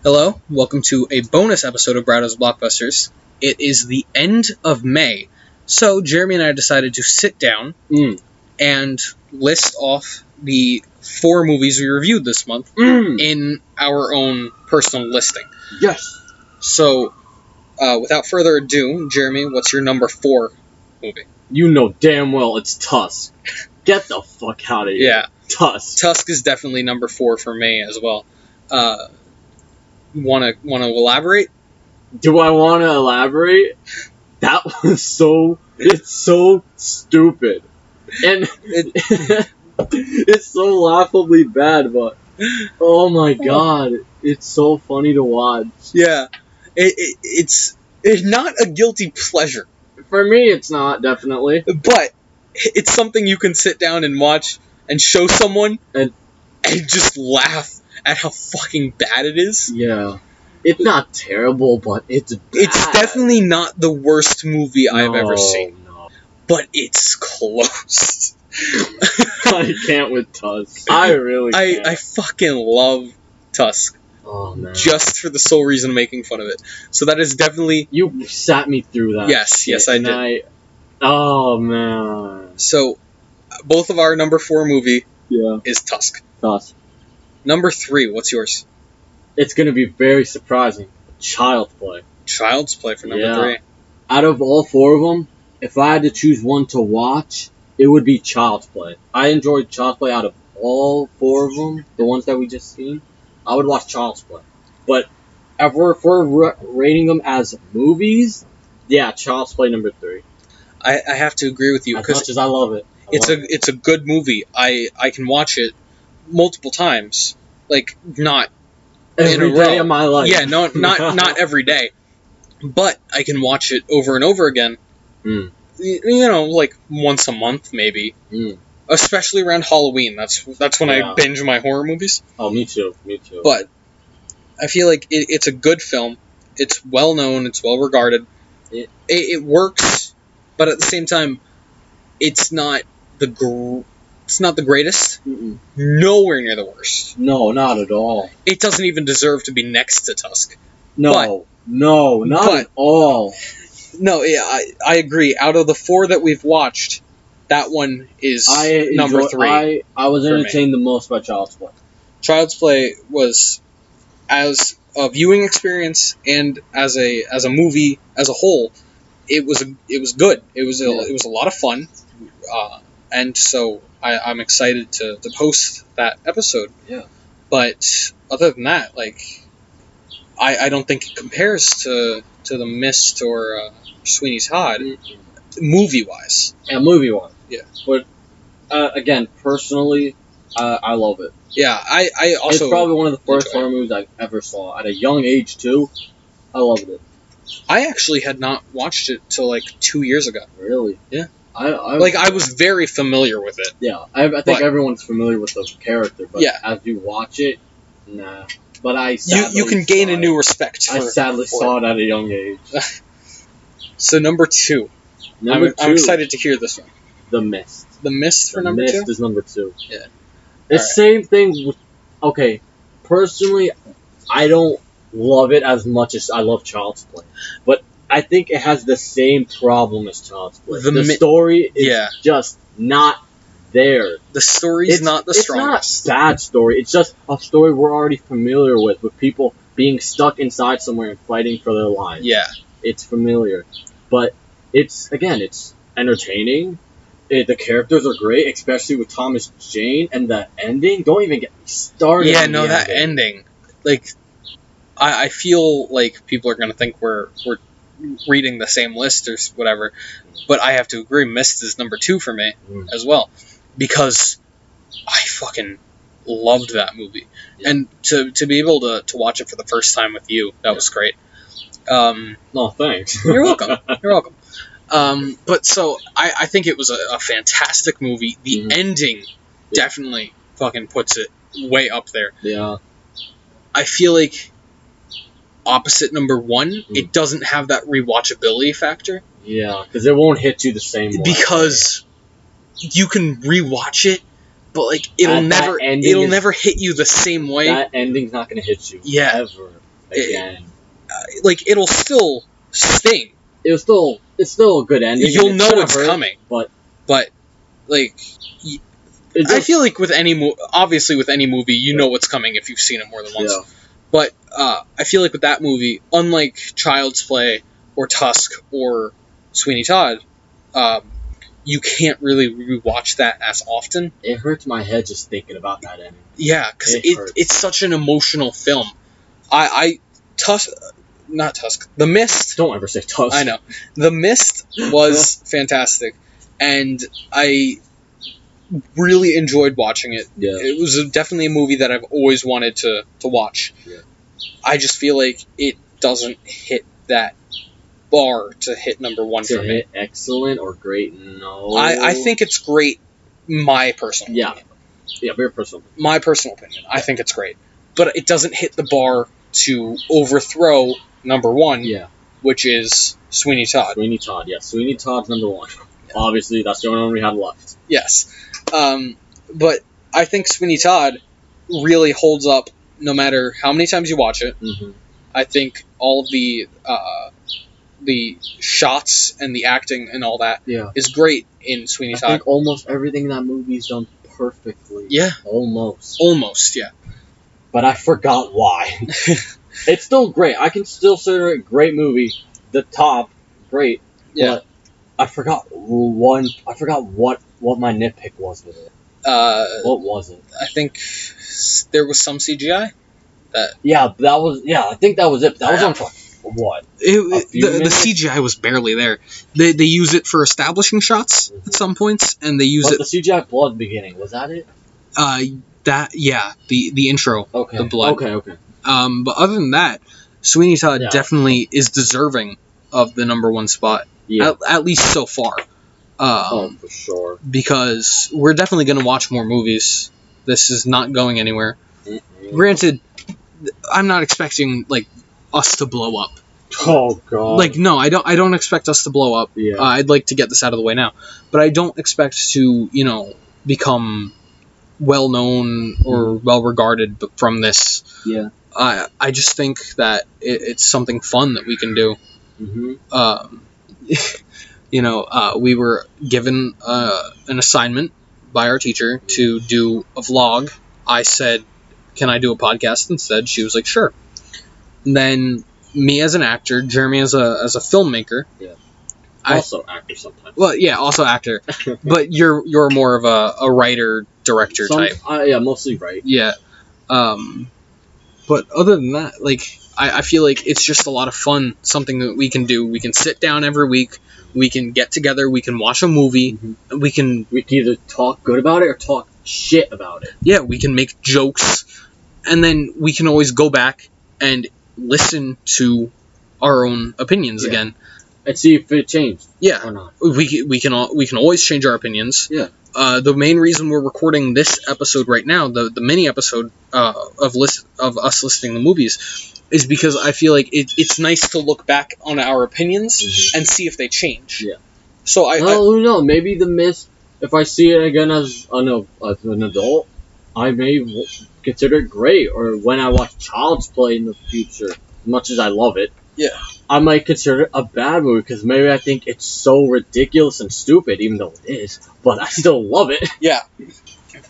Hello, welcome to a bonus episode of Bradow's Blockbusters. It is the end of May, so Jeremy and I decided to sit down and list off the 4 movies we reviewed this month in our own personal listing. Yes. So, without further ado, Jeremy, what's your number 4 movie? You know damn well it's Tusk. Get the fuck out of here. Yeah. Tusk. Tusk is definitely number 4 for me as well. Want to elaborate? Do I want to elaborate? That was it's so stupid. And it's so laughably bad, but oh my god, it's so funny to watch. Yeah. It's not a guilty pleasure. For me, it's not, definitely. But it's something you can sit down and watch and show someone and just laugh at how fucking bad it is. Yeah. It's not terrible, but it's bad. It's definitely not the worst movie I've ever seen. No. But it's close. I can't with Tusk. I really can't. I fucking love Tusk. Oh, man. Just for the sole reason of making fun of it. So that is definitely... You sat me through that. Yes, I did. Oh, man. So, both of our number 4 movie is Tusk. Tusk. Number 3, what's yours? It's going to be very surprising. Child's Play. Child's Play for number 3. Out of all 4 of them, if I had to choose one to watch, it would be Child's Play. I enjoyed Child's Play out of all 4 of them, the ones that we just seen. I would watch Child's Play. But if we're rating them as movies, Child's Play number 3. I have to agree with you. As much as I love it. It's a good movie. I can watch it multiple times. Like, not every in a day row. of my life. Yeah, no, not every day. But I can watch it over and over again. You know, like once a month maybe. Especially around Halloween. That's when I binge my horror movies. Oh, me too. But I feel like it's a good film. It's well known. It's well regarded. It works, but at the same time, it's not the greatest. Nowhere near the worst. No, not at all. It doesn't even deserve to be next to Tusk. No, not at all. No, yeah, I agree. Out of the 4 that we've watched, that one is number 3. I was entertained the most by Child's Play. Child's Play was, as a viewing experience and as a movie as a whole, it was good. It was a lot of fun, and so I'm excited to post that episode. Yeah. But other than that, like, I don't think it compares to The Mist or Sweeney Todd, movie-wise. Yeah, movie-wise. Yeah. But, again, personally, I love it. Yeah, I also... It's probably one of the first horror movies I ever saw. At a young age, too. I loved it. I actually had not watched it till, like, 2 years ago. Really? Yeah. I was very familiar with it. Yeah, I think everyone's familiar with the character, but as you watch it, nah. But you can gain a new respect for I sadly saw it at a young age. So number 2. I'm excited to hear this one. The Mist. The Mist for number 2? The Mist is number 2. Yeah. The same thing with... Okay, personally, I don't love it as much as I love Child's Play. But I think it has the same problem as Child's Play. The story is just not there. The story's not the strongest. It's not a bad story. It's just a story we're already familiar with people being stuck inside somewhere and fighting for their lives. Yeah. It's familiar. But it's entertaining. The characters are great, especially with Thomas Jane, and the ending. Don't even get me started. Yeah, no, that ending. Like, I feel like people are going to think we're reading the same list or whatever, but I have to agree, Mist is number 2 for me as well, because I fucking loved that movie. Yeah. And to be able to watch it for the first time with you, that was great. No, thanks. You're welcome. You're welcome. But so, I think it was a fantastic movie. The ending definitely fucking puts it way up there. Yeah. I feel like opposite number 1, it doesn't have that rewatchability factor. Yeah, because it won't hit you the same way. Because you can rewatch it, but like it'll never hit you the same way. That ending's not going to hit you. Yeah. Ever. again. Like, it'll still sting. It's still a good ending. You'll know it's coming. But like, I feel like with any obviously with any movie, you know what's coming if you've seen it more than once. Yeah. But I feel like with that movie, unlike Child's Play or Tusk or Sweeney Todd, you can't really rewatch that as often. It hurts my head just thinking about that ending. Yeah, because it's such an emotional film. Not Tusk. The Mist. Don't ever say Tusk. I know. The Mist was fantastic, and I really enjoyed watching it. Yeah. It was definitely a movie that I've always wanted to watch. Yeah. I just feel like it doesn't hit that bar to hit number one for me. Excellent or great? No. I think it's great. My personal opinion. Yeah, very personal. My personal opinion. I think it's great, but it doesn't hit the bar to overthrow number one. Yeah. Which is Sweeney Todd. Sweeney Todd. Yeah, Sweeney Todd's number one. Yeah. Obviously, that's the only one we have left. Yes. But I think Sweeney Todd really holds up no matter how many times you watch it. Mm-hmm. I think all of the shots and the acting and all that is great in Sweeney Todd. I think almost everything in that movie is done perfectly. Yeah. Almost, yeah. But I forgot why. It's still great. I can still consider it a great movie. The top, great. Yeah. But I forgot what my nitpick was with it. What was it? I think there was some CGI. I think that was it. That was on for what? The CGI was barely there. They use it for establishing shots at some points, and they use the CGI blood beginning, was that it? The intro. Okay. The blood. Okay. But other than that, Sweeney Todd definitely is deserving of the number one spot. Yeah. At least so far. For sure. Because we're definitely going to watch more movies. This is not going anywhere. Mm-hmm. Granted, I'm not expecting us to blow up. Oh god. No, I don't expect us to blow up. Yeah. I'd like to get this out of the way now, but I don't expect to become well known or well regarded from this. Yeah. I just think that it's something fun that we can do. Mm-hmm. We were given an assignment by our teacher to do a vlog. I said, "Can I do a podcast instead?" She was like, "Sure." And then me as an actor, Jeremy as a filmmaker. Yeah. Also actor sometimes. Well, yeah, also actor. But you're more of a writer director type. Yeah, mostly right. Yeah. But other than that, I feel like it's just a lot of fun. Something that we can do. We can sit down every week. We can get together. We can watch a movie. Mm-hmm. We can either talk good about it or talk shit about it. Yeah, we can make jokes, and then we can always go back and listen to our own opinions again, and see if it changed. Yeah, or not. We can always change our opinions. Yeah. The main reason we're recording this episode right now, the mini episode of us listing the movies, is because I feel like it's nice to look back on our opinions and see if they change. Yeah. So who knows? Maybe The Mist. If I see it again as an adult, I may consider it great. Or when I watch Child's Play in the future, as much as I love it, I might consider it a bad movie because maybe I think it's so ridiculous and stupid, even though it is. But I still love it. Yeah.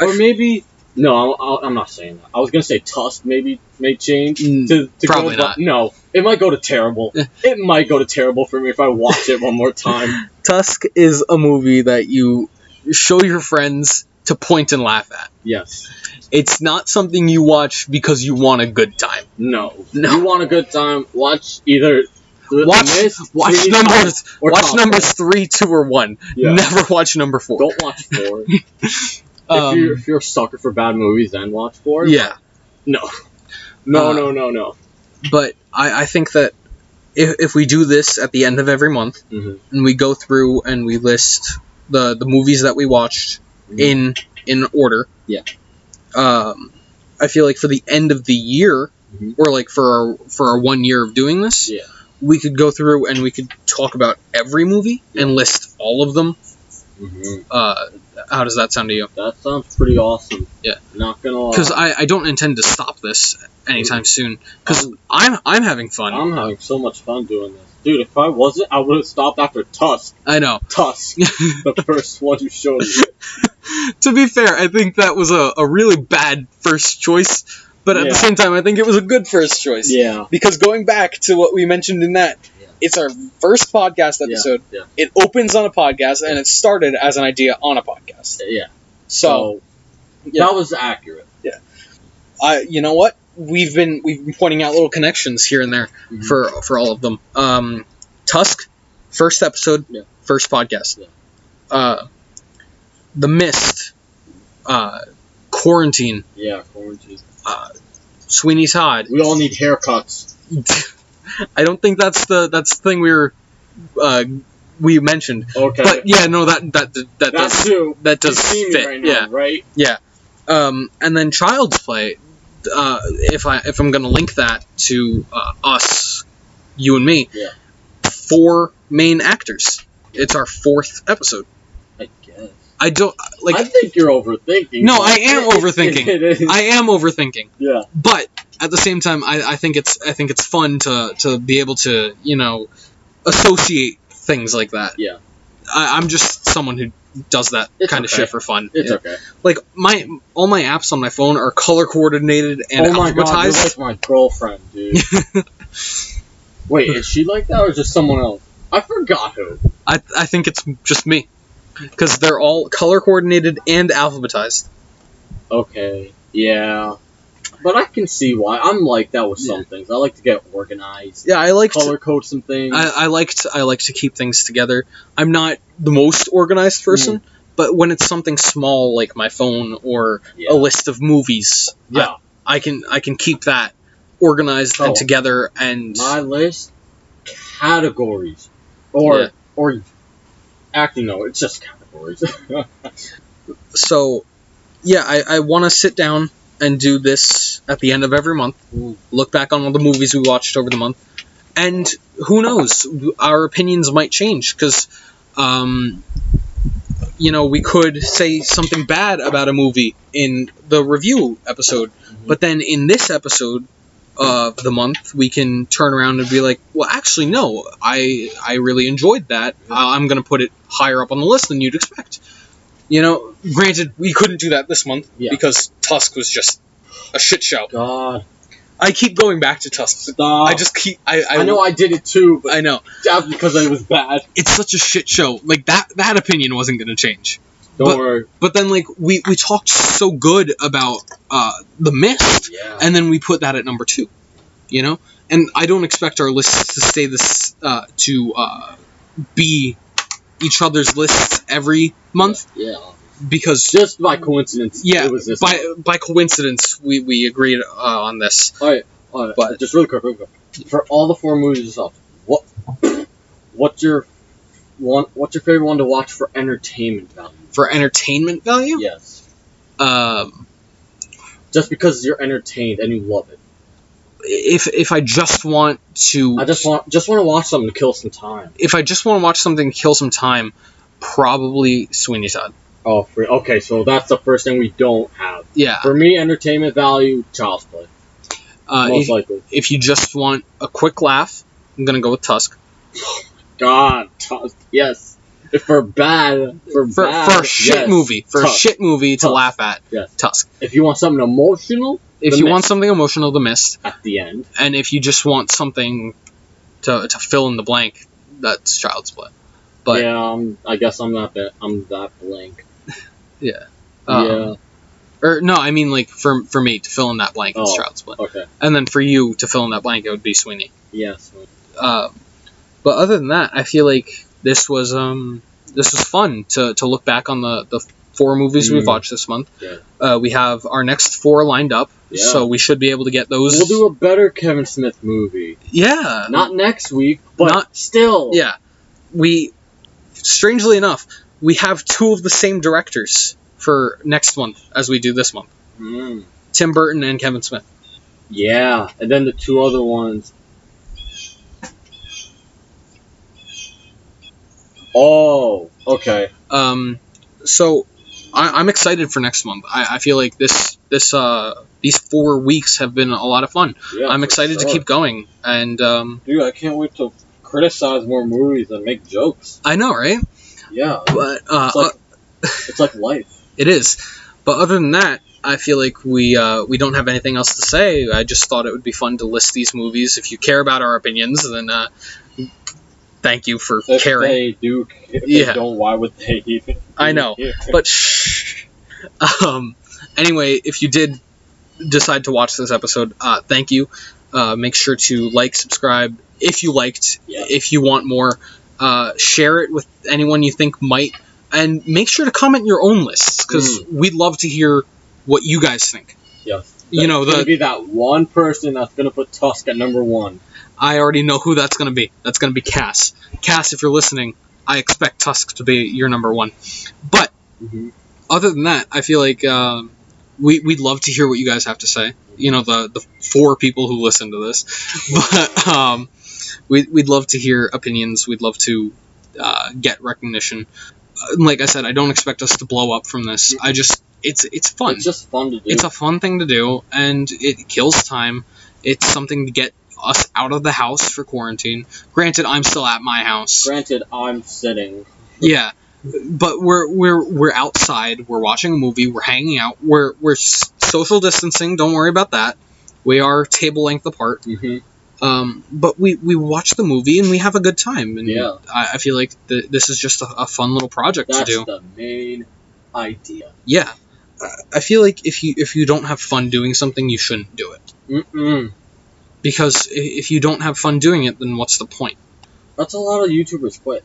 Or maybe no, I'm not saying that. I was gonna say Tusk may change to probably go, not. No, it might go to terrible. It might go to terrible for me if I watch it one more time. Tusk is a movie that you show your friends to point and laugh at. Yes. It's not something you watch because you want a good time. No. You want a good time, watch either watch numbers 3, 2, or 1. Yeah. Never watch number 4. Don't watch 4. If you're a sucker for bad movies, then watch 4. Yeah. No. But I think that if we do this at the end of every month, and we go through and we list the movies that we watched in order, I feel like for the end of the year, or for our 1 year of doing this, we could go through and we could talk about every movie and list all of them. How does that sound to you? That sounds pretty awesome. Yeah. Not gonna lie. Because I don't intend to stop this anytime soon. Because I'm having fun. I'm having so much fun doing this. Dude, if I wasn't, I would have stopped after Tusk. I know. Tusk. The first one you showed me. To be fair, I think that was a really bad first choice. But at the same time, I think it was a good first choice. Yeah. Because going back to what we mentioned in that, it's our first podcast episode. Yeah. It opens on a podcast, and it started as an idea on a podcast. Yeah. So that was accurate. Yeah. You know what? We've been pointing out little connections here and there for all of them. Tusk, first episode, first podcast. Yeah. The Mist, Quarantine. Yeah, Quarantine. Sweeney Todd. We all need haircuts. I don't think that's the thing we mentioned. Okay. But yeah, no, that does too. That does fit. Right now, yeah. Right. Yeah. And then Child's Play. If I'm gonna link that to us, you and me. Yeah. 4 main actors. It's our 4th episode. I guess. I don't like. I think you're overthinking. No, I am overthinking. It is. I am overthinking. Yeah. But at the same time, I think it's fun to be able to associate things like that. Yeah. I'm just someone who does that kind of shit for fun. It's okay. Like all my apps on my phone are color coordinated and alphabetized. God, you're like my girlfriend, dude. Wait, is she like that or just someone else? I forgot who. I think it's just me. Because they're all color coordinated and alphabetized. Okay, yeah. But I can see why. I'm like that with some things. I like to get organized. Yeah, I like color code some things. I like to keep things together. I'm not the most organized person, but when it's something small like my phone or a list of movies, I can keep that organized and together. And my list, categories, or actually no, it's just categories. So, yeah, I want to sit down and do this at the end of every month. Look back on all the movies we watched over the month, and who knows, our opinions might change because, we could say something bad about a movie in the review episode, but then in this episode of the month, we can turn around and be like, well, actually, no, I really enjoyed that. I'm going to put it higher up on the list than you'd expect. Granted, we couldn't do that this month because Tusk was just a shit show. God. I keep going back to Tusk. Stop. I just keep... I know I did it too, but... I know. That's because it was bad. It's such a shit show. Like, that opinion wasn't going to change. Don't worry. But then, like, we talked so good about The Mist, and then we put that at number 2, And I don't expect our lists to stay this... be each other's lists every month. Yeah. Because... Just by coincidence, yeah, it was this by coincidence, we agreed on this. Alright. But just really quick. For all the 4 movies yourself, what's your favorite one to watch for entertainment value? For entertainment value? Yes. Just because you're entertained and you love it. If I just want to... I just want to watch something to kill some time. If I just want to watch something to kill some time, probably Sweeney Todd. Oh, okay, so that's the first thing we don't have. Yeah. For me, entertainment value, Child's Play. Most likely. If you just want a quick laugh, I'm going to go with Tusk. God, Tusk, yes. For a shit movie. For Tusk. A shit movie to laugh at, Tusk. If you want something emotional... want something emotional, The Mist. At the end. And if you just want something to fill in the blank, that's Child's Play. But yeah, I guess I'm that blank. Yeah. Or no, I mean like for me to fill in that blank, it's Child's Play. Okay. And then for you to fill in that blank, it would be Sweeney. Yes. But other than that, I feel like this was fun to look back on the 4 movies we've watched this month. Yeah. We have our next 4 lined up, so we should be able to get those. We'll do a better Kevin Smith movie. Yeah. Not next week, but still. Yeah. Strangely enough, we have 2 of the same directors for next month as we do this month. Tim Burton and Kevin Smith. Yeah, and then the 2 other ones. Oh, okay. So I'm excited for next month. I feel like these 4 weeks have been a lot of fun. Yeah, I'm excited to keep going. And dude, I can't wait to criticize more movies and make jokes. I know, right? Yeah, But it's like life. It is. But other than that, I feel like we don't have anything else to say. I just thought it would be fun to list these movies. If you care about our opinions, then thank you for caring. If they don't, why would they even? I know, but anyway, if you did decide to watch this episode, thank you. Make sure to like, subscribe if you liked. Yeah. If you want more, share it with anyone you think might, and make sure to comment your own lists because we'd love to hear what you guys think. Yes. You know, gonna be that one person that's gonna put Tusk at number 1. I already know who that's gonna be. That's gonna be Cass. Cass, if you're listening, I expect Tusk to be your number 1. But other than that, I feel like we'd love to hear what you guys have to say. You know, the 4 people who listen to this, but we'd love to hear opinions. We'd love to get recognition. Like I said, I don't expect us to blow up from this. It's fun. It's just fun to do. It's a fun thing to do, and it kills time. It's something to get us out of the house for quarantine. Granted, I'm still at my house. Granted, I'm sitting. Yeah, but we're outside. We're watching a movie. We're hanging out. We're social distancing. Don't worry about that. We are table length apart. But we watch the movie and we have a good time. And yeah. I feel like this is just a fun little project to do. That's the main idea. Yeah. I feel like if you don't have fun doing something, you shouldn't do it. Because if you don't have fun doing it, then what's the point? That's a lot of YouTubers quit.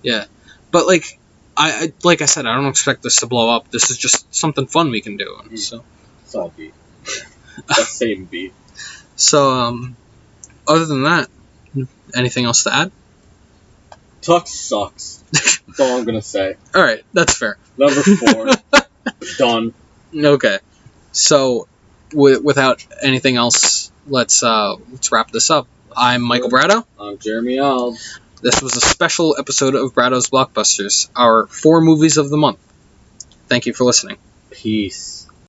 Yeah. But like I said, I don't expect this to blow up. This is just something fun we can do. So it's all beat. That same beat. So other than that, anything else to add? Tuck sucks. That's all I'm gonna say. All right, that's fair. Number 4, done. Okay, so without anything else, let's wrap this up. I'm Michael Bradow. I'm Jeremy Alves. This was a special episode of Bradow's Blockbusters, our 4 movies of the month. Thank you for listening. Peace.